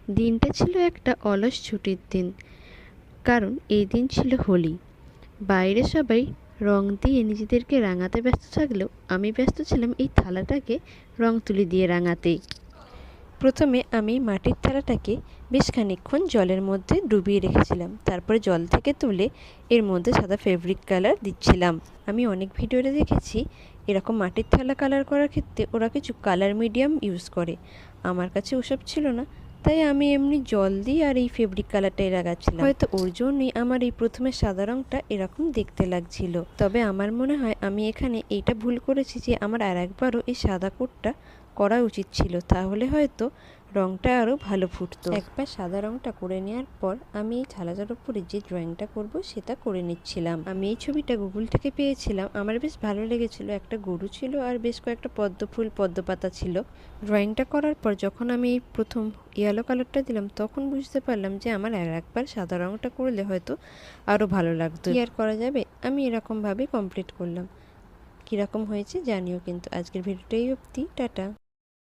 দিনটা ছিল একটা অলস ছুটির দিন, কারণ এই দিন ছিল হোলি। বাইরে সবাই রং দিয়ে নিজেদেরকে রাঙাতে ব্যস্ত থাকলেও আমি ব্যস্ত ছিলাম এই থালাটাকে রং তুলি দিয়ে রাঙাতেই। প্রথমে আমি মাটির থালাটাকে বেশ খানিকক্ষণ জলের মধ্যে ডুবিয়ে রেখেছিলাম, তারপরে জল থেকে তুলে এর মধ্যে সাদা ফেব্রিক কালার দিচ্ছিলাম। আমি অনেক ভিডিওতে দেখেছি এরকম মাটির থালা কালার করার ক্ষেত্রে ওরা কিছু কালার মিডিয়াম ইউজ করে। আমার কাছে ওসব ছিল না, তাই আমি এমনি জল দিয়ে আর এই ফেব্রিক কালারটাই লাগাচ্ছিলাম। হয়তো ওর জন্যই আমার এই প্রথমে সাদা রঙটা এরকম দেখতে লাগছিল। তবে আমার মনে হয় আমি এখানে এইটা ভুল করেছি যে আমার আর একবারও এই সাদা কোটটা করা উচিত ছিল, তাহলে হয়তো রঙটা আরও ভালো ফুটতো। একবার সাদা রঙটা করে নেওয়ার পর আমি এই থালাটার উপরে যে ড্রয়িংটা করব সেটা করে নিচ্ছিলাম। আমি এই ছবিটা গুগল থেকে পেয়েছিলাম, আমার বেশ ভালো লেগেছিল। একটা গরু ছিল আর বেশ কয়েকটা পদ্ম ফুল পদ্ম পাতা ছিল। ড্রয়িংটা করার পর যখন আমি এই প্রথম ইয়েলো কালারটা দিলাম তখন বুঝতে পারলাম যে আমার আর একবার সাদা রঙটা করলে হয়তো আরও ভালো লাগতো। কি আর করা যাবে, আমি এরকমভাবে কমপ্লিট করলাম। কীরকম হয়েছে জানিও কিন্তু। আজকের ভিডিওটাই অবধি, টাটা।